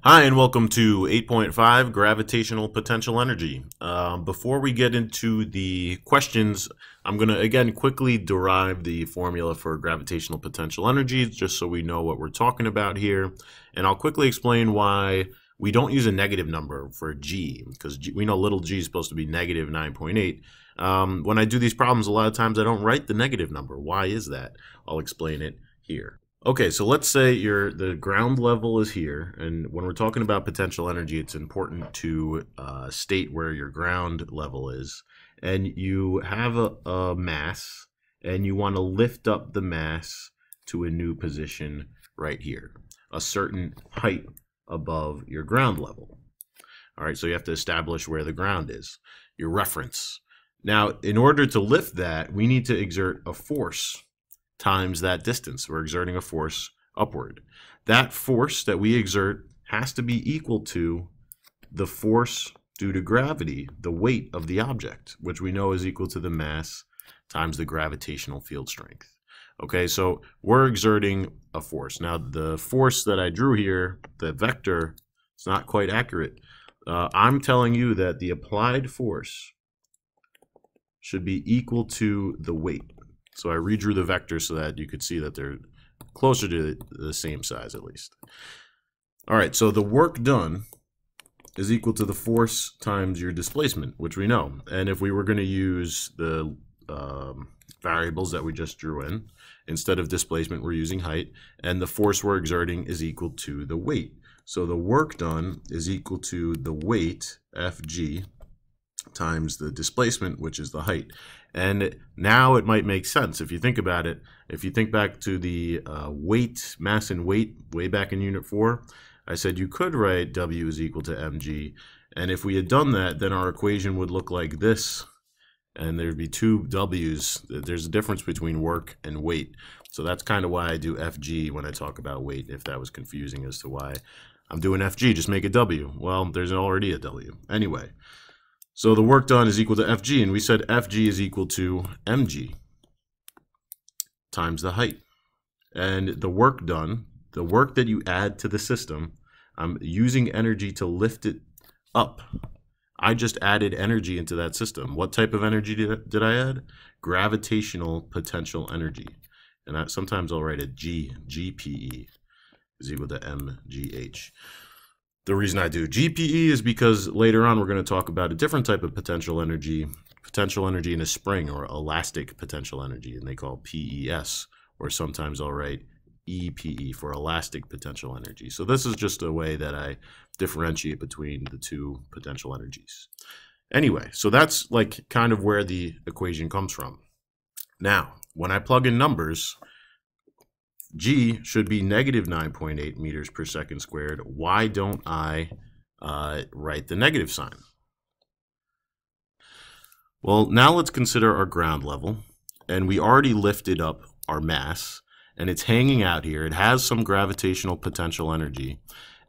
Hi, and welcome to 8.5 Gravitational Potential Energy. Before we get into the questions, I'm going to again quickly derive the formula for gravitational potential energy just so we know what we're talking about here. And I'll quickly explain why we don't use a negative number for g, because we know little g is supposed to be negative 9.8. When I do these problems, a lot of times I don't write the negative number. Why is that? I'll explain it here. Okay, so let's say the ground level is here, and when we're talking about potential energy, it's important to state where your ground level is. And you have a mass, and you want to lift up the mass to a new position right here, a certain height above your ground level. All right, so you have to establish where the ground is, your reference. Now, in order to lift that, we need to exert a force times that distance. We're exerting a force upward. That force that we exert has to be equal to the force due to gravity, the weight of the object, which we know is equal to the mass times the gravitational field strength. Okay, so we're exerting a force. Now, the force that I drew here, the vector, is not quite accurate. I'm telling you that the applied force should be equal to the weight. So I redrew the vectors so that you could see that they're closer to the same size at least. All right, so the work done is equal to the force times your displacement, which we know. And if we were going to use the variables that we just drew in, instead of displacement, we're using height. And the force we're exerting is equal to the weight. So the work done is equal to the weight, Fg, times the displacement, which is the height. And now it might make sense if you think about it. If you think back to the weight, mass and weight, way back in Unit 4, I said you could write W is equal to mg. And if we had done that, then our equation would look like this. And there'd be two W's. There's a difference between work and weight. So that's kind of why I do Fg when I talk about weight, if that was confusing as to why I'm doing Fg. Just make a W. Well, there's already a W. Anyway. So the work done is equal to Fg, and we said Fg is equal to mg times the height. And the work done, the work that you add to the system, I'm using energy to lift it up. I just added energy into that system. What type of energy did I add? Gravitational potential energy. And sometimes I'll write it GPE is equal to mgh. The reason I do GPE is because later on we're going to talk about a different type of potential energy in a spring, or elastic potential energy, and they call PES, or sometimes I'll write EPE for elastic potential energy. So this is just a way that I differentiate between the two potential energies. Anyway, so that's like kind of where the equation comes from. Now, when I plug in numbers, G should be negative 9.8 meters per second squared. Why don't I write the negative sign? Well, now let's consider our ground level. And we already lifted up our mass, and it's hanging out here. It has some gravitational potential energy,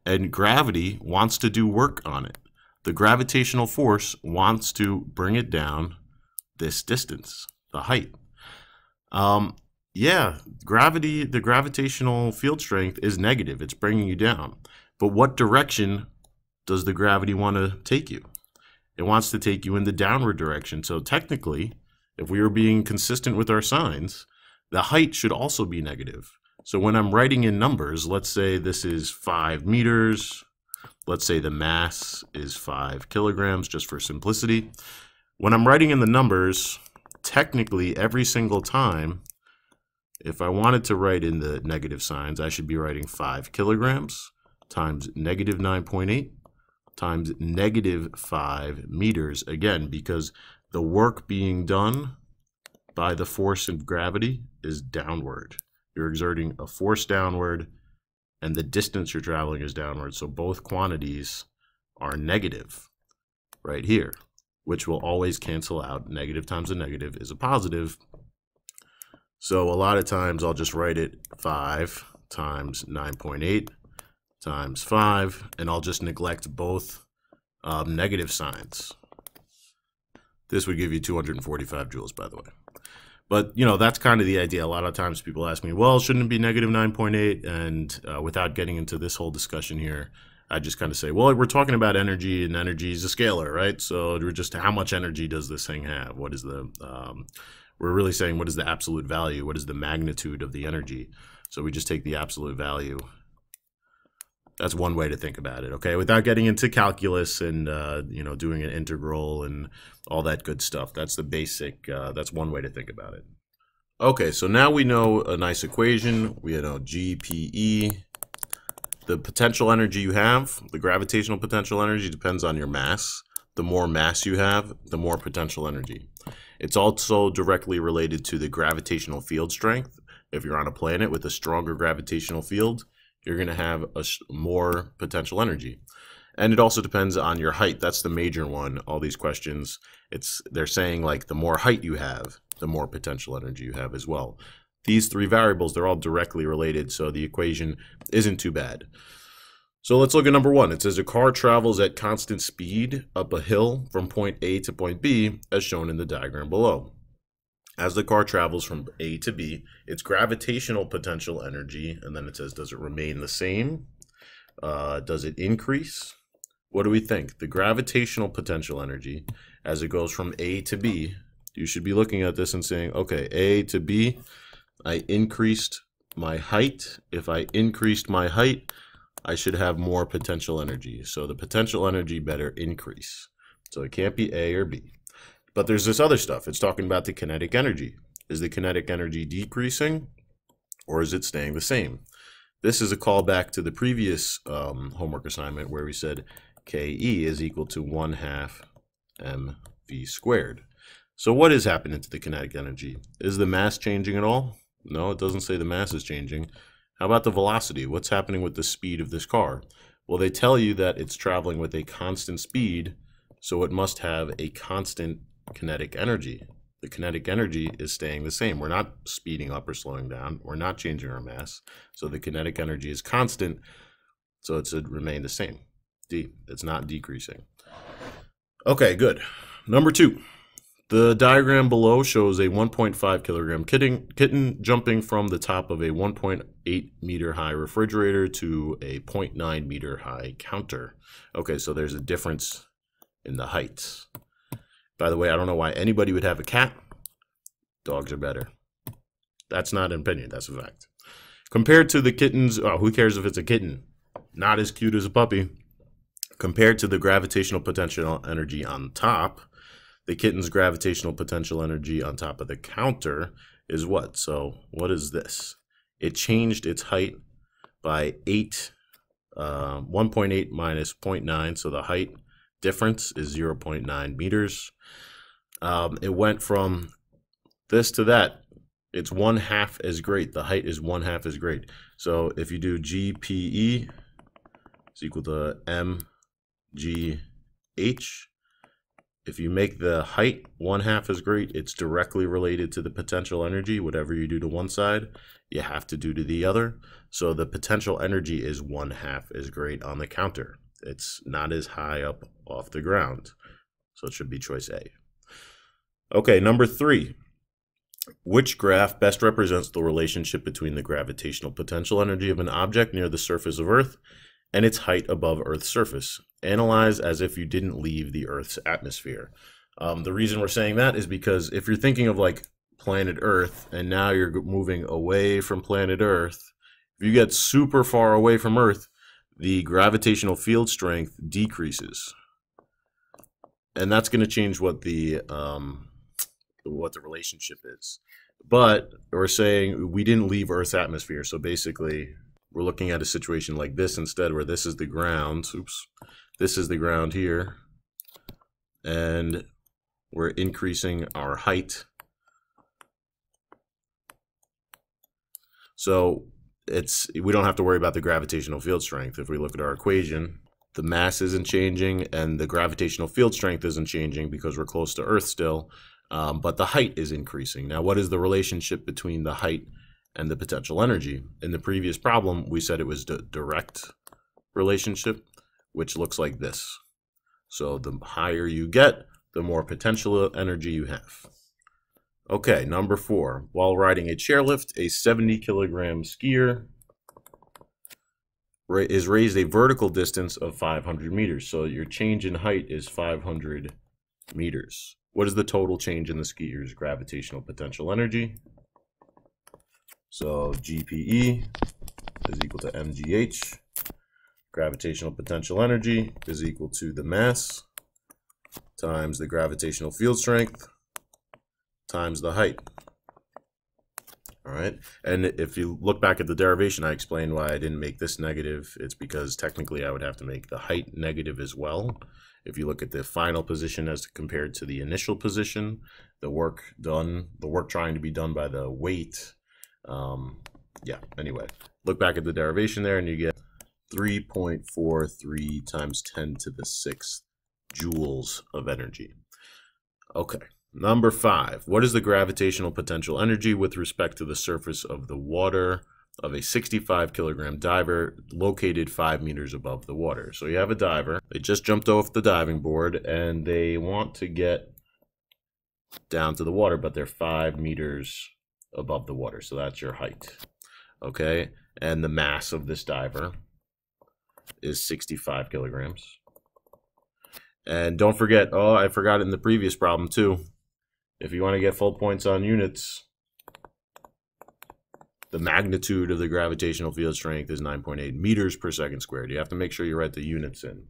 and gravity wants to do work on it. The gravitational force wants to bring it down this distance, the height. Yeah, the gravitational field strength is negative. It's bringing you down. But what direction does the gravity want to take you? It wants to take you in the downward direction. So technically, if we were being consistent with our signs, the height should also be negative. So when I'm writing in numbers, let's say this is 5 meters. Let's say the mass is 5 kilograms, just for simplicity. When I'm writing in the numbers, technically every single time, if I wanted to write in the negative signs, I should be writing 5 kilograms times negative 9.8 times negative 5 meters, again, because the work being done by the force of gravity is downward. You're exerting a force downward, and the distance you're traveling is downward. So both quantities are negative right here, which will always cancel out. Negative times a negative is a positive. So a lot of times I'll just write it 5 times 9.8 times 5, and I'll just neglect both negative signs. This would give you 245 joules, by the way. But, you know, that's kind of the idea. A lot of times people ask me, well, shouldn't it be negative 9.8? And without getting into this whole discussion here, I just kind of say, well, we're talking about energy, and energy is a scalar, right? So we're just, how much energy does this thing have? What is the, we're really saying, what is the absolute value? What is the magnitude of the energy? So we just take the absolute value. That's one way to think about it, okay? Without getting into calculus and, you know, doing an integral and all that good stuff. That's the basic, that's one way to think about it. Okay, so now we know a nice equation. We know GPE. The potential energy you have, the gravitational potential energy, depends on your mass. The more mass you have, the more potential energy. It's also directly related to the gravitational field strength. If you're on a planet with a stronger gravitational field, you're going to have more potential energy. And it also depends on your height. That's the major one. All these questions, they're saying like the more height you have, the more potential energy you have as well. These three variables, they're all directly related, so the equation isn't too bad. So let's look at number one. It says a car travels at constant speed up a hill from point A to point B, as shown in the diagram below. As the car travels from A to B, its gravitational potential energy, and then it says, does it remain the same? Does it increase? What do we think? The gravitational potential energy, as it goes from A to B, you should be looking at this and saying, okay, A to B, I increased my height. If I increased my height, I should have more potential energy. So the potential energy better increase. So it can't be A or B. But there's this other stuff. It's talking about the kinetic energy. Is the kinetic energy decreasing or is it staying the same? This is a callback to the previous homework assignment where we said KE is equal to 1/2 mv squared. So what is happening to the kinetic energy? Is the mass changing at all? No, it doesn't say the mass is changing. How about the velocity? What's happening with the speed of this car? Well, they tell you that it's traveling with a constant speed, so it must have a constant kinetic energy. The kinetic energy is staying the same. We're not speeding up or slowing down. We're not changing our mass. So the kinetic energy is constant, so it should remain the same. D, it's not decreasing. Okay, good. Number two. The diagram below shows a 1.5 kilogram kitten jumping from the top of a 1.8 meter high refrigerator to a 0.9 meter high counter. Okay, so there's a difference in the heights. By the way, I don't know why anybody would have a cat. Dogs are better. That's not an opinion, that's a fact. Compared to the kittens, oh, who cares if it's a kitten? Not as cute as a puppy. Compared to the gravitational potential energy on top, the kitten's gravitational potential energy on top of the counter is what? So what is this? It changed its height by 1.8 minus 0.9, so the height difference is 0.9 meters. It went from this to that. It's 1/2 as great. The height is 1/2 as great. So if you do GPE is equal to mgh, if you make the height 1/2 as great, it's directly related to the potential energy. Whatever you do to one side, you have to do to the other. So the potential energy is 1/2 as great on the counter. It's not as high up off the ground. So it should be choice A. Okay, number three. Which graph best represents the relationship between the gravitational potential energy of an object near the surface of Earth and its height above Earth's surface? Analyze as if you didn't leave the Earth's atmosphere. The reason we're saying that is because if you're thinking of like planet Earth and now you're moving away from planet Earth, if you get super far away from Earth, the gravitational field strength decreases. And that's going to change what the relationship is. But we're saying we didn't leave Earth's atmosphere. So basically, we're looking at a situation like this instead, where this is the ground. Oops. This is the ground here. And we're increasing our height. So we don't have to worry about the gravitational field strength. If we look at our equation, the mass isn't changing and the gravitational field strength isn't changing because we're close to Earth still. But the height is increasing. Now, what is the relationship between the height and the potential energy? In the previous problem, we said it was the direct relationship, which looks like this. So the higher you get, the more potential energy you have. Okay, number four. While riding a chairlift, a 70 kilogram skier is raised a vertical distance of 500 meters. So your change in height is 500 meters. What is the total change in the skier's gravitational potential energy? So GPE is equal to mgh. Gravitational potential energy is equal to the mass times the gravitational field strength times the height. All right, and if you look back at the derivation, I explained why I didn't make this negative. It's because technically I would have to make the height negative as well. If you look at the final position as compared to the initial position, the work trying to be done by the weight, yeah, anyway, look back at the derivation there and you get 3.43 times 10 to the 6th joules of energy. Okay. Number 5, what is the gravitational potential energy with respect to the surface of the water of a 65 kilogram diver located 5 meters above the water? So you have a diver, they just jumped off the diving board and they want to get down to the water, but they're 5 meters above the water. So that's your height. Okay, and the mass of this diver is 65 kilograms. And don't forget, oh, I forgot it in the previous problem too. If you want to get full points on units, the magnitude of the gravitational field strength is 9.8 meters per second squared. You have to make sure you write the units in.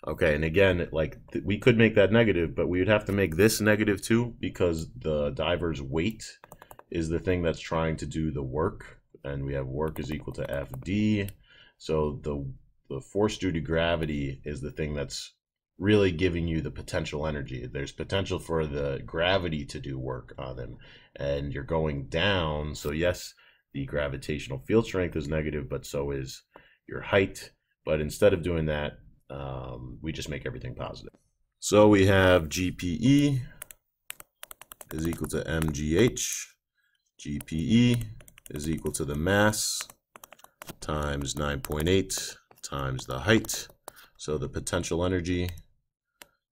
Okay, and again, like we could make that negative, but we would have to make this negative too because the diver's weight is the thing that's trying to do the work, and we have work is equal to Fd. So the force due to gravity is the thing that's really giving you the potential energy. There's potential for the gravity to do work on them, and you're going down. So yes, the gravitational field strength is negative, but so is your height. But instead of doing that, we just make everything positive. So we have GPE is equal to mgh. GPE is equal to the mass times 9.8 times the height. So the potential energy,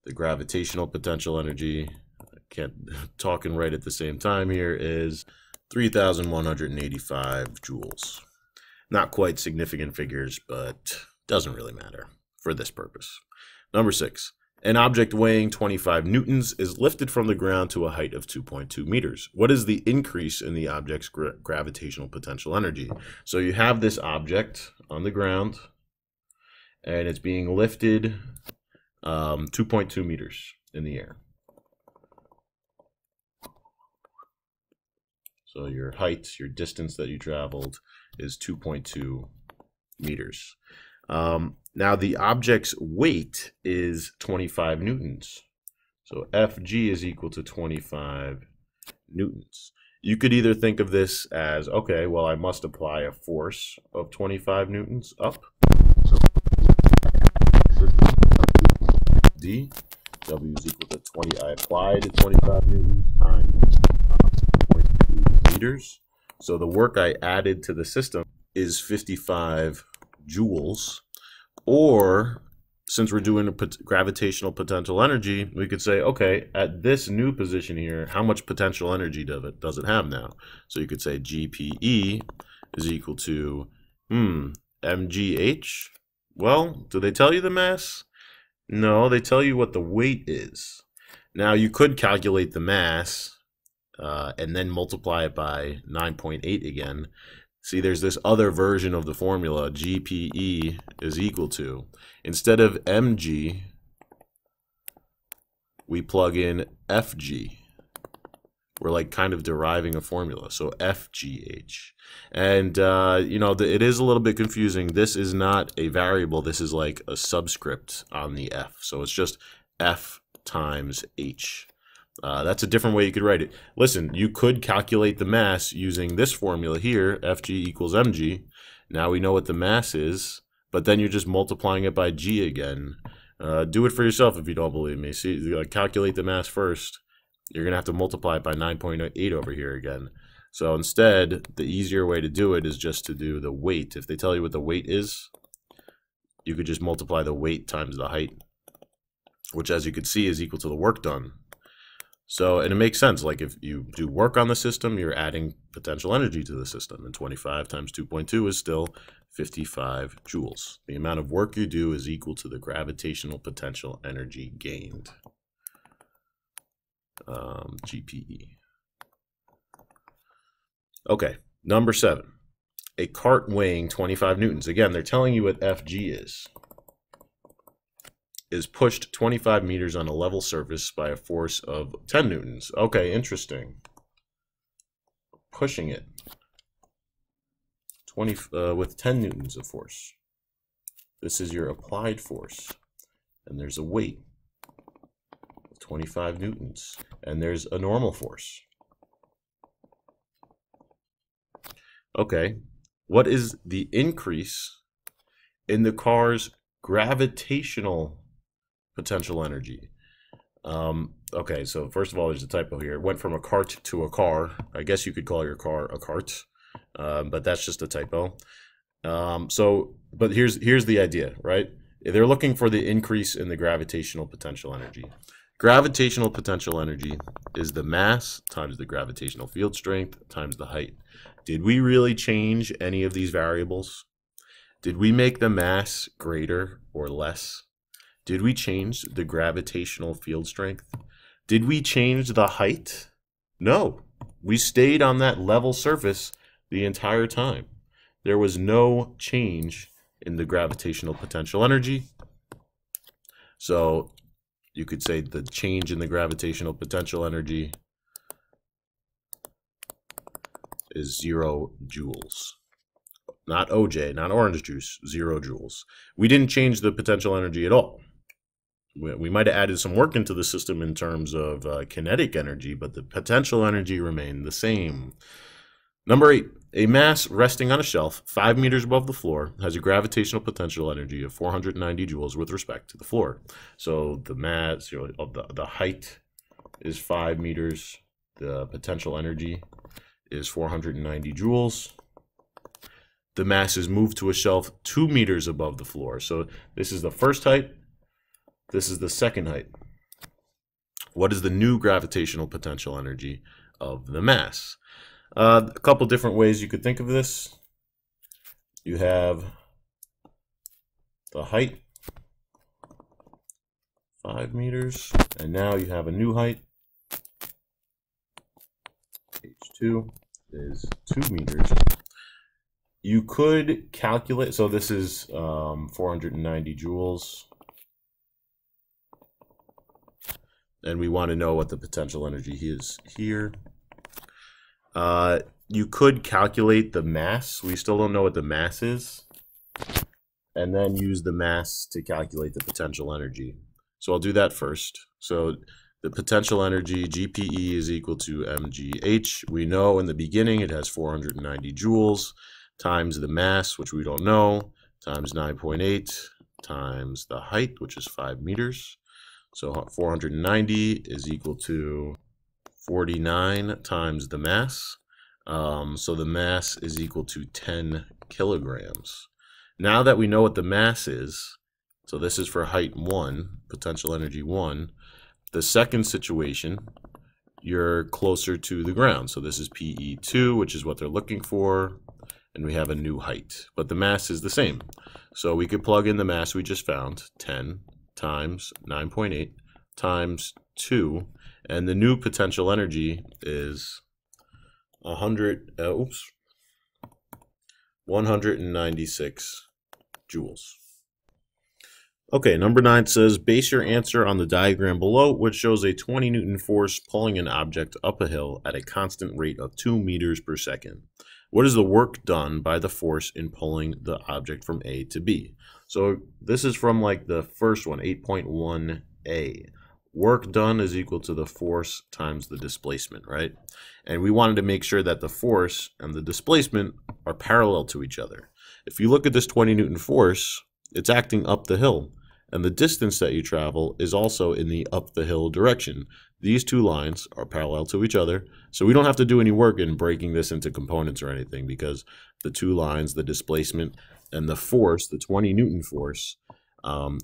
the gravitational potential energy, I can't talk and write at the same time here, is 3,185 joules. Not quite significant figures, but doesn't really matter for this purpose. Number 6, an object weighing 25 newtons is lifted from the ground to a height of 2.2 meters. What is the increase in the object's gravitational potential energy? So you have this object on the ground, and it's being lifted 2.2 meters in the air. So your height, your distance that you traveled is 2.2 meters. Now the object's weight is 25 newtons. So Fg is equal to 25 newtons. You could either think of this as, okay, well, I must apply a force of 25 newtons up. So D, W is equal to 20. I applied 25 newtons times 0.2 meters. So the work I added to the system is 55 joules. Or, since we're doing a gravitational potential energy, we could say, okay, at this new position here, how much potential energy does it have now? So you could say GPE is equal to, mgh. Well, do they tell you the mass? No, they tell you what the weight is. Now, you could calculate the mass and then multiply it by 9.8 again. See, there's this other version of the formula, GPE is equal to, instead of mg, we plug in Fg. We're like kind of deriving a formula, so FGH. And, you know, it is a little bit confusing. This is not a variable. This is like a subscript on the F. So it's just F times H. That's a different way you could write it. Listen, you could calculate the mass using this formula here, Fg equals mg. Now we know what the mass is, but then you're just multiplying it by g again. Do it for yourself if you don't believe me. See, you calculate the mass first. You're going to have to multiply it by 9.8 over here again. So instead, the easier way to do it is just to do the weight. If they tell you what the weight is, you could just multiply the weight times the height, which as you can see is equal to the work done. So, and it makes sense. Like if you do work on the system, you're adding potential energy to the system. And 25 times 2.2 is still 55 joules. The amount of work you do is equal to the gravitational potential energy gained, GPE. Okay, number 7. A cart weighing 25 newtons. Again, they're telling you what FG is pushed 25 meters on a level surface by a force of 10 newtons. Okay, interesting. Pushing it with 10 newtons of force. This is your applied force. And there's a weight of 25 newtons. And there's a normal force. Okay, what is the increase in the car's gravitational potential energy? Okay, so first of all, there's a typo here. It went from a cart to a car. I guess you could call your car a cart, but that's just a typo. But here's the idea, right? They're looking for the increase in the gravitational potential energy. Gravitational potential energy is the mass times the gravitational field strength times the height. Did we really change any of these variables? Did we make the mass greater or less? Did we change the gravitational field strength? Did we change the height? No. We stayed on that level surface the entire time. There was no change in the gravitational potential energy. So you could say the change in the gravitational potential energy is 0 joules. Not OJ, not orange juice, 0 joules. We didn't change the potential energy at all. We might have added some work into the system in terms of kinetic energy, but the potential energy remained the same. Number 8, a mass resting on a shelf 5 meters above the floor has a gravitational potential energy of 490 joules with respect to the floor. So the mass, the height is 5 meters. The potential energy is 490 joules. The mass is moved to a shelf 2 meters above the floor. So this is the first height. This is the second height. What is the new gravitational potential energy of the mass? A couple different ways you could think of this. You have the height, 5 meters, and now you have a new height. H2 is 2 meters. You could calculate, so this is 490 joules. And we want to know what the potential energy is here. You could calculate the mass. We still don't know what the mass is. And then use the mass to calculate the potential energy. So I'll do that first. So the potential energy, GPE, is equal to mgh. We know in the beginning it has 490 joules times the mass, which we don't know, times 9.8 times the height, which is 5 meters. So 490 is equal to 49 times the mass. So the mass is equal to 10 kilograms. Now that we know what the mass is, so this is for height 1, potential energy 1, the second situation, you're closer to the ground. So this is PE2, which is what they're looking for, and we have a new height. But the mass is the same. So we could plug in the mass we just found, 10 times 9.8 times 2, and the new potential energy is 196 joules. Okay, number 9 says, base your answer on the diagram below, which shows a 20 Newton force pulling an object up a hill at a constant rate of 2 meters per second. What is the work done by the force in pulling the object from A to B? So this is from like the first one, 8.1a. Work done is equal to the force times the displacement, right? And we wanted to make sure that the force and the displacement are parallel to each other. If you look at this 20 Newton force, it's acting up the hill, and the distance that you travel is also in the up the hill direction. These two lines are parallel to each other, so we don't have to do any work in breaking this into components or anything, because the two lines, the displacement and the force, the 20 Newton force,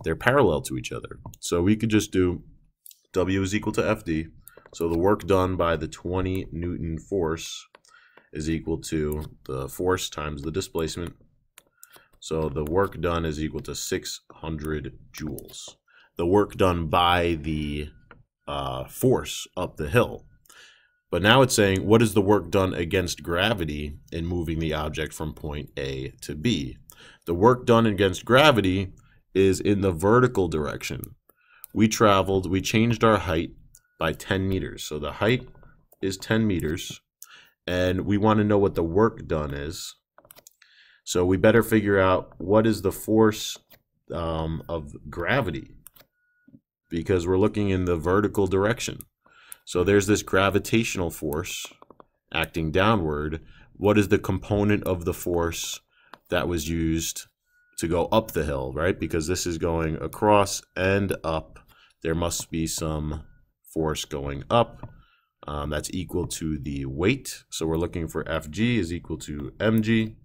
they're parallel to each other. So we could just do W is equal to FD. So the work done by the 20 Newton force is equal to the force times the displacement. So the work done is equal to 600 joules. The work done by the force up the hill. But now it's saying, what is the work done against gravity in moving the object from point A to B? The work done against gravity is in the vertical direction. We changed our height by 10 meters. So the height is 10 meters, and we want to know what the work done is. So we better figure out what is the force of gravity, because we're looking in the vertical direction. So there's this gravitational force acting downward. What is the component of the force that was used to go up the hill, right? Because this is going across and up. There must be some force going up. That's equal to the weight. So we're looking for Fg is equal to mg,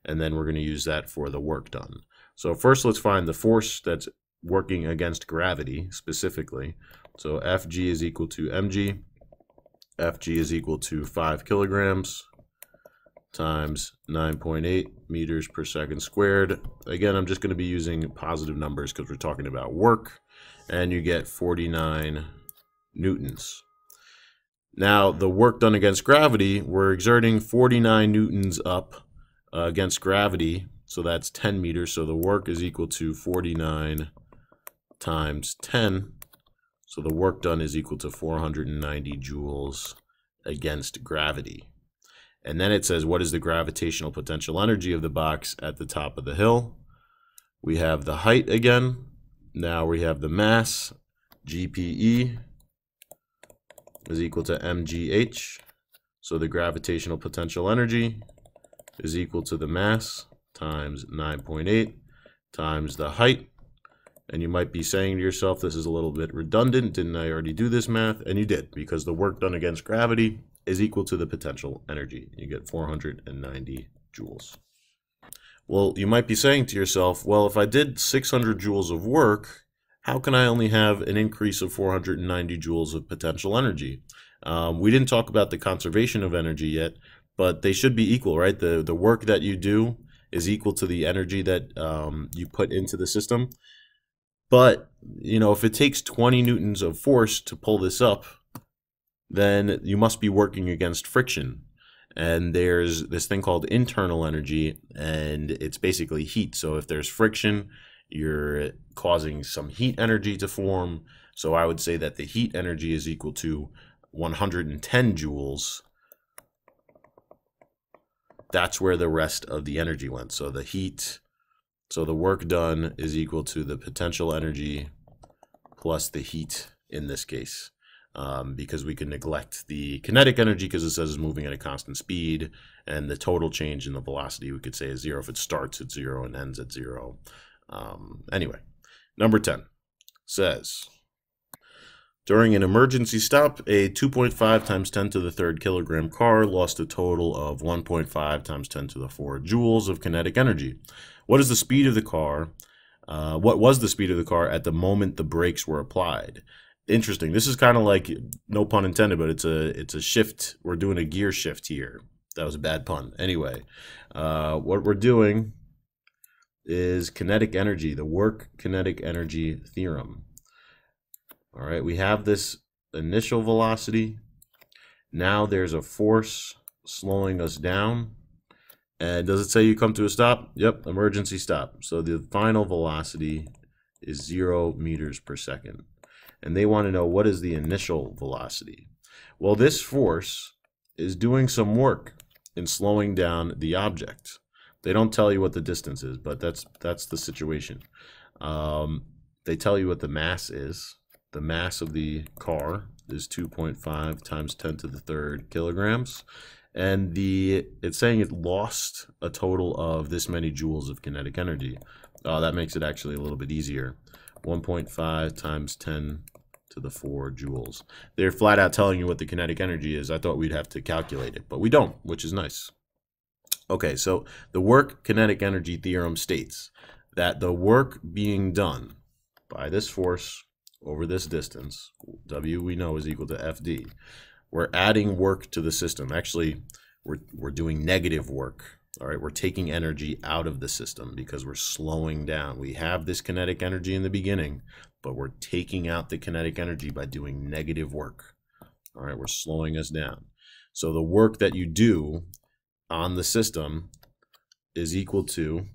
and then we're going to use that for the work done. So first let's find the force that's working against gravity specifically. So Fg is equal to mg. Fg is equal to 5 kilograms times 9.8 meters per second squared. Again, I'm just going to be using positive numbers because we're talking about work, and you get 49 newtons. Now, the work done against gravity, we're exerting 49 newtons up against gravity, so that's 10 meters. So the work is equal to 49 times 10. So the work done is equal to 490 joules against gravity. And then it says, what is the gravitational potential energy of the box at the top of the hill? We have the height again. Now we have the mass, GPE, is equal to mgh. So the gravitational potential energy is equal to the mass times 9.8 times the height. And you might be saying to yourself, this is a little bit redundant. Didn't I already do this math? And you did, because the work done against gravity is equal to the potential energy. You get 490 joules. Well, you might be saying to yourself, well, if I did 600 joules of work, how can I only have an increase of 490 joules of potential energy? We didn't talk about the conservation of energy yet, but they should be equal, right? The work that you do is equal to the energy that you put into the system. But, you know, if it takes 20 newtons of force to pull this up, then you must be working against friction. And there's this thing called internal energy, and it's basically heat. So if there's friction, you're causing some heat energy to form. So I would say that the heat energy is equal to 110 joules. That's where the rest of the energy went. So the heat, so the work done is equal to the potential energy plus the heat in this case. Because we can neglect the kinetic energy because it says it's moving at a constant speed, and the total change in the velocity we could say is 0 if it starts at 0 and ends at 0. Anyway, number 10 says, during an emergency stop, a 2.5 times 10 to the third kilogram car lost a total of 1.5 times 10 to the 4 joules of kinetic energy. What is the speed of the car? What was the speed of the car at the moment the brakes were applied? Interesting. This is kind of like, no pun intended, but it's a shift. We're doing a gear shift here. That was a bad pun. Anyway, what we're doing is kinetic energy, the work kinetic energy theorem. All right, we have this initial velocity. Now there's a force slowing us down. And does it say you come to a stop? Yep, emergency stop. So the final velocity is 0 meters per second. And they want to know, what is the initial velocity? Well, this force is doing some work in slowing down the object. They don't tell you what the distance is, but that's the situation. They tell you what the mass is. The mass of the car is 2.5 times 10 to the third kilograms. And it's saying it lost a total of this many joules of kinetic energy. That makes it actually a little bit easier. 1.5 times 10 to the 4 joules. They're flat out telling you what the kinetic energy is. I thought we'd have to calculate it, but we don't, which is nice. Okay, so the work kinetic energy theorem states that the work being done by this force over this distance, W we know is equal to FD. We're adding work to the system. Actually, we're doing negative work. All right, we're taking energy out of the system because we're slowing down. We have this kinetic energy in the beginning, but we're taking out the kinetic energy by doing negative work. All right, we're slowing us down. So the work that you do on the system is equal to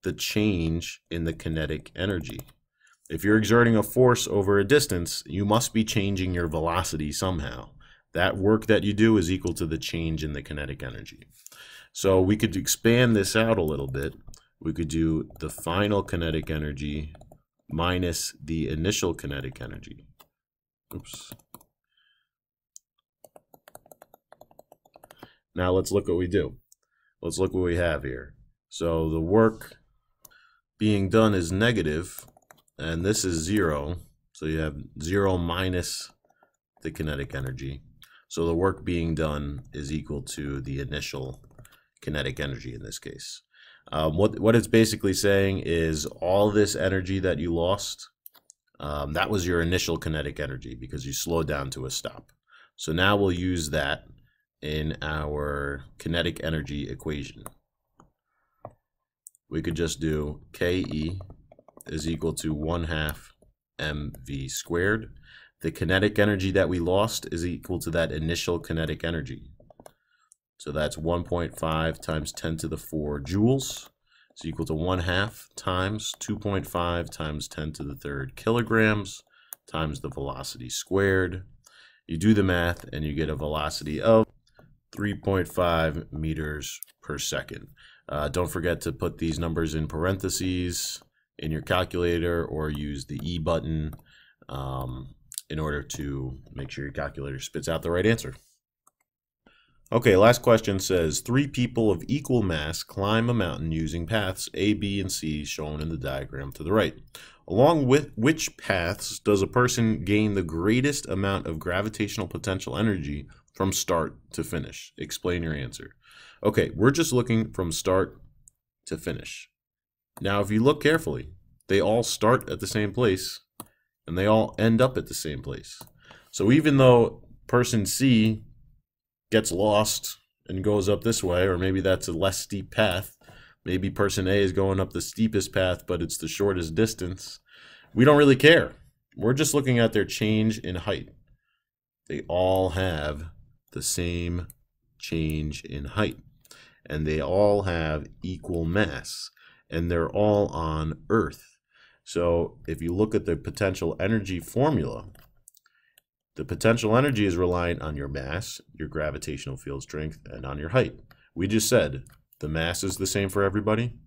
the change in the kinetic energy. If you're exerting a force over a distance, you must be changing your velocity somehow. That work that you do is equal to the change in the kinetic energy. So we could expand this out a little bit. We could do the final kinetic energy minus the initial kinetic energy. Oops. Now let's look what we do. Let's look what we have here. So the work being done is negative, and this is 0. So you have 0 minus the kinetic energy. So the work being done is equal to the initial kinetic energy in this case. What it's basically saying is all this energy that you lost, that was your initial kinetic energy because you slowed down to a stop. So now we'll use that in our kinetic energy equation. We could just do KE is equal to 1/2 mv squared. The kinetic energy that we lost is equal to that initial kinetic energy. So that's 1.5 times 10 to the 4 joules. It's equal to 1/2 times 2.5 times 10 to the 3rd kilograms times the velocity squared. You do the math and you get a velocity of 3.5 meters per second. Don't forget to put these numbers in parentheses in your calculator or use the E button in order to make sure your calculator spits out the right answer. Okay, last question says, 3 people of equal mass climb a mountain using paths A, B, and C shown in the diagram to the right. Along with which paths does a person gain the greatest amount of gravitational potential energy from start to finish? Explain your answer. Okay, we're just looking from start to finish. Now, if you look carefully, they all start at the same place and they all end up at the same place. So even though person C gets lost and goes up this way, or maybe that's a less steep path, maybe person A is going up the steepest path, but it's the shortest distance, we don't really care. We're just looking at their change in height. They all have the same change in height, and they all have equal mass, and they're all on Earth. So if you look at the potential energy formula, the potential energy is reliant on your mass, your gravitational field strength, and on your height. We just said the mass is the same for everybody,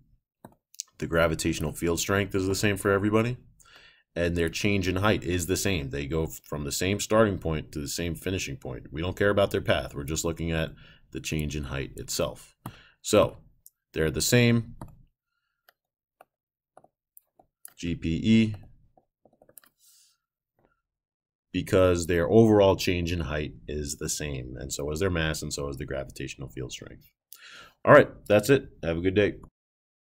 the gravitational field strength is the same for everybody, and their change in height is the same. They go from the same starting point to the same finishing point. We don't care about their path. We're just looking at the change in height itself. So they're the same. GPE, because their overall change in height is the same, and so is their mass, and so is the gravitational field strength. All right, that's it. Have a good day.